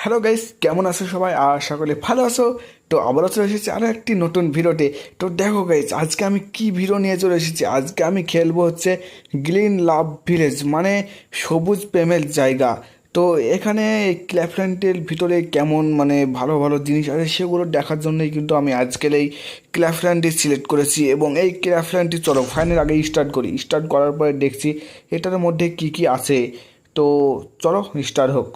Hello guys, কেমন আছো সবাই? আশা করি ভালো আছো। তো আবারও চলে এসেছি আরও একটি নতুন ভিডিওতে। তো দেখো গাইস, আজকে আমি কি ভিডিও নিয়ে চলে এসেছি। আজকে আমি খেলবো হচ্ছে গ্রিন লাভ ভিলেজ, মানে সবুজ প্রেমের জায়গা। তো এখানে ক্ল্যাফল্যান্ডের ভিতরে কেমন মানে ভালো ভালো জিনিস আছে সেগুলো দেখার জন্যই কিন্তু আমি আজকের এই ক্ল্যাফল্যান্ডটি সিলেক্ট করেছি। এবং এই ক্ল্যাফল্যান্ডটি চলো ফাইনাল আগে স্টার্ট করি। স্টার্ট করার পরে দেখছি এটার মধ্যে কি কি আছে। তো চলো স্টার্ট হোক।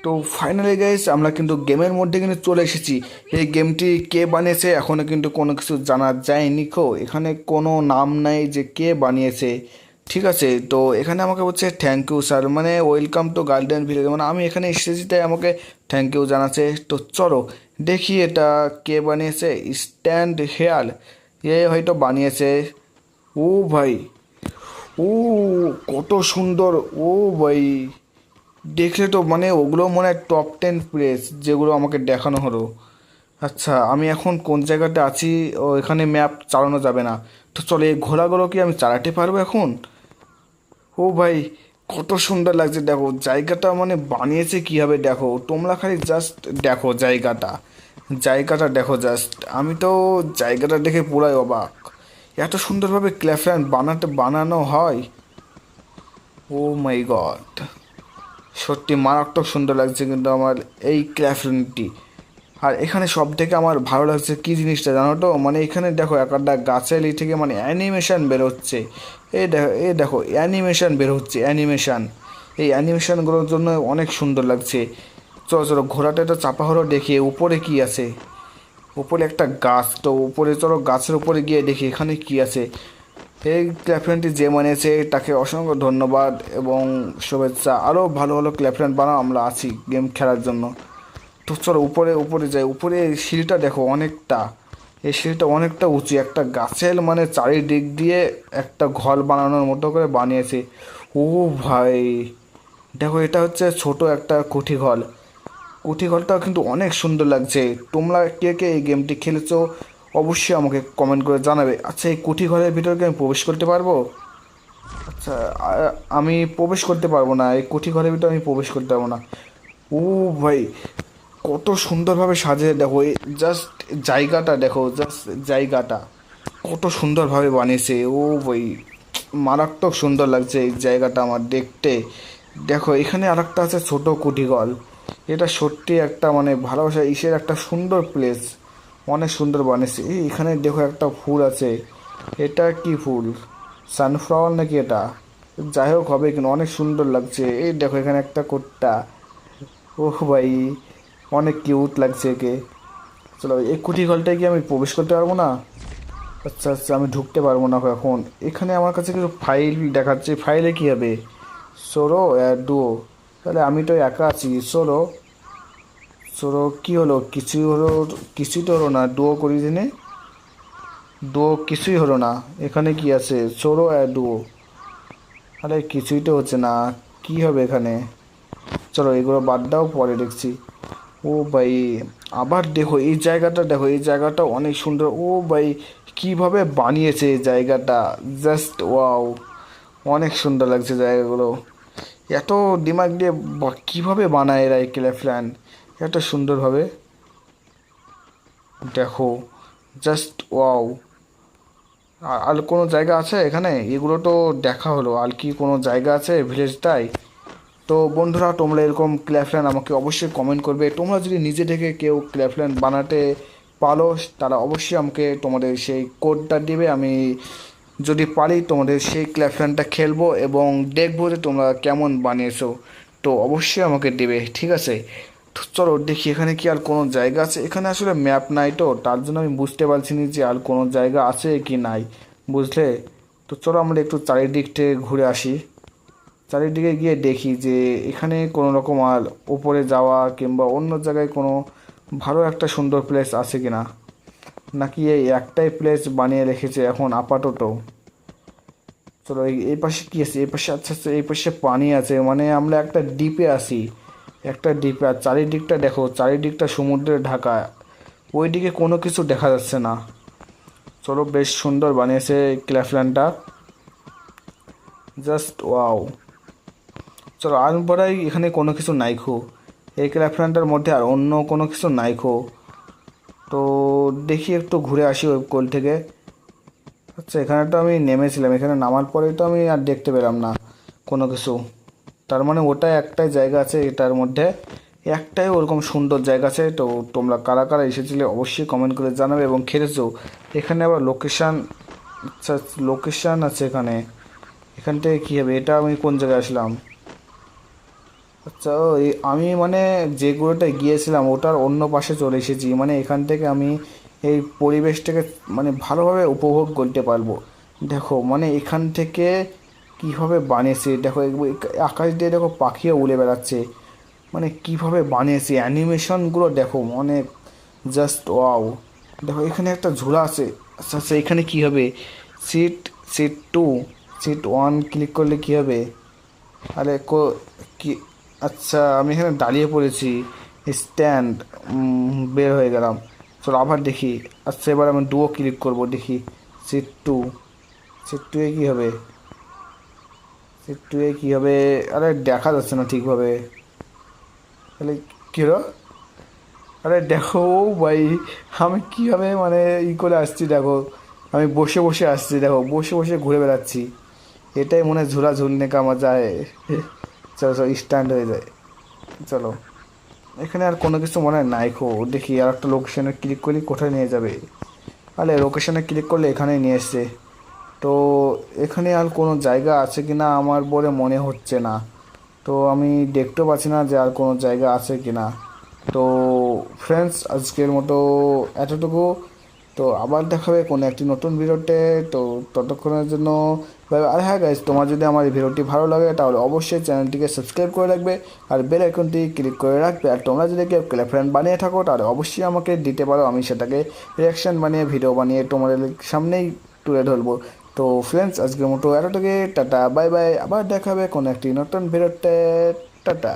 তো ফাইনালি গাইস, আমরা কিন্তু গেমের মধ্যে কিন্তু চলে এসেছি। এই গেমটি কে বানিয়েছে এখনও কিন্তু কোনো কিছু জানা যায়নি। এখানে কোনো নাম নাই যে কে বানিয়েছে। ঠিক আছে, তো এখানে আমাকে বলছে থ্যাংক ইউ স্যার, মানে ওয়েলকাম টু গার্ডেন ভিলেজ, মানে আমি এখানে এসেছি তাই আমাকে থ্যাংক ইউ জানাচ্ছে। তো চলো দেখি এটা কে বানিয়েছে। স্ট্যান্ড হেয়ার, এ হয়তো বানিয়েছে। ও ভাই, ও কত সুন্দর। ও ভাই, দেখলে তো মানে ওগুলো মনে হয় টপ 10 প্লেস যেগুলো আমাকে দেখানো হলো। আচ্ছা, আমি এখন কোন জায়গাতে আছি? ও, এখানে ম্যাপ চালানো যাবে না। তো চলো এই ঘোড়াগুলো কি আমি চালাতে পারবো এখন? ও ভাই, কত সুন্দর লাগছে। দেখো জায়গাটা মানে বানিয়েছে কীভাবে, দেখো তোমরা খালি জাস্ট দেখো জায়গাটা। জায়গাটা দেখো জাস্ট, আমি তো জায়গাটা দেখে পুরাই অবাক। এত সুন্দরভাবে ক্ল্যাফল্যান্ড বানানো হয়। ও মাই গড, সত্যি মারাত্মক সুন্দর লাগছে কিন্তু আমার এই ক্ল্যাফল্যান্ডটি। আর এখানে সব থেকে আমার ভালো লাগছে কী জিনিসটা জানো তো, মানে এখানে দেখো একটা গাছের থেকে মানে অ্যানিমেশান বেরোচ্ছে। এই দেখো অ্যানিমেশান বেরোচ্ছে, অ্যানিমেশান। এই অ্যানিমেশানগুলোর জন্য অনেক সুন্দর লাগছে। চলো চলো ঘোড়াটা তো চাপা হলো, দেখি উপরে কি আছে। উপরে একটা গাছ, তো উপরে চলো গাছের উপরে গিয়ে দেখি এখানে কি আছে। এই ক্ল্যাফল্যান্ডটি যে বানিয়েছে তাকে অসংখ্য ধন্যবাদ এবং শুভেচ্ছা। আরও ভালো ভালো ক্ল্যাফল্যান্ড বানাও, আমরা আছি গেম খেলার জন্য। তো চলো উপরে উপরে যাই। উপরে এই সিঁড়িটা দেখো অনেকটা, এই সিঁড়িটা অনেকটা উঁচু। একটা গাছের মানে চারিদিক দিয়ে একটা ঘর বানানোর মতো করে বানিয়েছে। ও ভাই, দেখো এটা হচ্ছে ছোট একটা কুঠি ঘর। কুঠি ঘরটাও কিন্তু অনেক সুন্দর লাগছে। তোমরা কে কে এই গেমটি খেলেছো অবশ্যই আমাকে কমেন্ট করে জানাবে। আচ্ছা, এই কুঠি ঘরের ভিতরে কি আমি প্রবেশ করতে পারবো? আচ্ছা, আমি প্রবেশ করতে পারবো না, এই কুঠি ঘরের ভিতরে আমি প্রবেশ করতে পারবো না। ও ভাই, কত সুন্দরভাবে সাজিয়ে দেখো, এই জাস্ট জায়গাটা দেখো, জাস্ট জায়গাটা কত সুন্দরভাবে বানিয়েছে। ও ভাই, মারাত্মক সুন্দর লাগছে এই জায়গাটা আমার দেখতে। দেখো এখানে আরেকটা আছে ছোট কুটিগল। এটা সত্যি একটা মানে ভালোবাসা ইসের একটা সুন্দর প্লেস, অনেক সুন্দর বানিয়েছে। এই এখানে দেখো একটা ফুল আছে। এটা কি ফুল? সানফ্লাওয়ার নাকি এটা? যাই হোক হবে, কিন্তু অনেক সুন্দর লাগছে। এই দেখো এখানে একটা কোট্টা। ওহ ভাই, অনেক কিউট লাগছে একে। চলো এই কুঠি ঘরটায় কি আমি প্রবেশ করতে পারবো না? আচ্ছা আচ্ছা, আমি ঢুকতে পারবো না এখন। এখানে আমার কাছে কিছু ফাইল দেখাচ্ছে, ফাইলে কী হবে? সোলো ডুও, তাহলে আমি তো একা আছি। সোলো সোলো কী হলো? কিছুই হলো, কিছুই তো হলো না। ডুও করি দিনে, ডুও কিছুই হলো না। এখানে কি আছে? সোলো ডুও, আরে কিছুই তো হচ্ছে না। কি হবে এখানে? চলো এগুলো বাদ দাও, পরে দেখছি। ও ভাই, আবার দেখো এই জায়গাটা, দেখো এই জায়গাটা অনেক সুন্দর। ও ভাই, কিভাবে বানিয়েছে এই জায়গাটা, জাস্ট ওয়াও, অনেক সুন্দর লাগছে জায়গাগুলো। এত দিমাগ দিয়ে কিভাবে বানায় এরা এই ক্ল্যাফল্যান্ড এত সুন্দরভাবে, দেখো জাস্ট ওয়াও। আর কোনো জায়গা আছে এখানে? এগুলো তো দেখা হলো, আর কি কোনো জায়গা আছে ভিলেজটাই? তো বন্ধুরা, তোমরা এরকম ক্ল্যাফল্যান্ড আমাকে অবশ্যই কমেন্ট করবে। তোমরা যদি নিজে থেকে কেউ ক্ল্যাফল্যান্ড বানাতে পারো তারা অবশ্যই আমাকে তোমাদের সেই কোডটা দিবে। আমি যদি পারি তোমাদের সেই ক্ল্যাফল্যান্ডটা খেলবো এবং দেখবো যে তোমরা কেমন বানিয়েছো। তো অবশ্যই আমাকে দেবে, ঠিক আছে? তো চলো দেখি এখানে কি আর কোনো জায়গা আছে। এখানে আসলে ম্যাপ নাই, তো তার জন্য আমি বুঝতে পারছি না যে আর কোনো জায়গা আছে কি নাই, বুঝলে? তো চলো আমরা একটু চারিদিক থেকে ঘুরে আসি। চারিদিকে গিয়ে দেখি যে এখানে কোনো রকম আর উপরে যাওয়া কিংবা অন্য জায়গায় কোনো ভালো একটা সুন্দর প্লেস আছে কি না, নাকি এই একটাই প্লেস বানিয়ে রেখেছে এখন আপাতত। চলো এই পাশে কী আছে? এই পাশে আচ্ছা আচ্ছা, এই পাশে পানি আছে, মানে আমরা একটা দ্বীপে আছি, একটা দ্বীপে। আর চারিদিকটা দেখো, চারিদিকটা সমুদ্রে ঢাকা, ওইদিকে কোনো কিছু দেখা যাচ্ছে না। চলো বেশ সুন্দর বানিয়েছে ক্ল্যাফল্যান্ডটা, জাস্ট ওয়াও। চলো আর পরাই এখানে কোনো কিছু নাই এই ক্ল্যাফল্যান্ডের মধ্যে আর অন্য কোনো কিছু নাই খো। তো দেখি একটু ঘুরে আসি ওই কোল থেকে। আচ্ছা, এখানে তো আমি নেমেছিলাম, এখানে নামার পরেই তো আমি আর দেখতে পেলাম না কোনো কিছু। তার মানে ওটাই একটাই জায়গা আছে এটার মধ্যে, একটাই ওরকম সুন্দর জায়গা আছে। তো তোমরা কারা কারা এসেছিলে অবশ্যই কমেন্ট করে জানাবে এবং খেলেছো। এখানে আবার লোকেশান, আচ্ছা লোকেশান আছে এখানে। এখান থেকে কী হবে, এটা আমি কোন জায়গায় আসলাম? আচ্ছা আমি মানে যেগুলোটা গিয়েছিলাম ওটার অন্য পাশে চলে এসেছি, মানে এখান থেকে আমি এই পরিবেশটাকে মানে ভালোভাবে উপভোগ করতে পারবো। দেখো মানে এখান থেকে কীভাবে বানিয়েছে দেখো, আকাশ দিয়ে দেখো পাখিও উড়ে বেড়াচ্ছে। মানে কিভাবে বানিয়েছে অ্যানিমেশনগুলো দেখো, মানে জাস্ট ওয়াও। দেখো এখানে একটা ঝোলা আছে। আচ্ছা আচ্ছা, এখানে কী হবে? Seat, seat two, seat one click করলে কী হবে? আরে কি, আচ্ছা আমি এখানে দাঁড়িয়ে পড়েছি। স্ট্যান্ড, বের হয়ে গেলাম। চলো আবার দেখি। আচ্ছা এবার আমি ডুও ক্লিক করব, দেখি সিট টু, সিট টুয়ে কী হবে? সিট টুয়ে কী হবে? আরে দেখা যাচ্ছে না ঠিকভাবে। তাহলে কী হলো? আরে দেখো ভাই, আমি কীভাবে মানে করে আসছি দেখো। আমি বসে বসে আসছি দেখো, বসে বসে ঘুরে বেড়াচ্ছি। এটাই মনে হয় ঝুলা ঝুলনে কা মজা है। চলো চলো স্ট্যান্ড হয়ে যায়। চলো, এখানে আর কোনো কিছু মনে হয় নাই খো। দেখি আর একটা লোকেশনে ক্লিক করি, কোথায় নিয়ে যাবে? আরে লোকেশনে ক্লিক করলে এখানেই নিয়ে এসছে। তো এখানে আর কোনো জায়গা আছে কি না আমার বলে মনে হচ্ছে না। তো আমি দেখতেও পাচ্ছি না যে আর কোনো জায়গা আছে কি না। তো ফ্রেন্ডস, আজকের মতো এতটুকু। তো আবার দেখাবে কোনো একটি নতুন ভিডিওতে। তো ততক্ষণের জন্য আর হ্যাঁ গাইজ, তোমার যদি আমার এই ভিডিওটি ভালো লাগে তাহলে অবশ্যই চ্যানেলটিকে সাবস্ক্রাইব করে রাখবে আর বেল আইকনটি ক্লিক করে রাখবে। আর তোমরা যদি কেউ ক্ল্যাফল্যান্ড বানিয়ে থাকো তাহলে অবশ্যই আমাকে দিতে পারো, আমি সেটাকে রিয়াকশান বানিয়ে ভিডিও বানিয়ে তোমাদের সামনেই তুলে ধরবো। তো ফ্রেন্ডস, আজকের মতো এতটুকু। টাটা বাই বাই, আবার দেখাবে কোনো একটি নতুন ভিডিওতে। টাটা।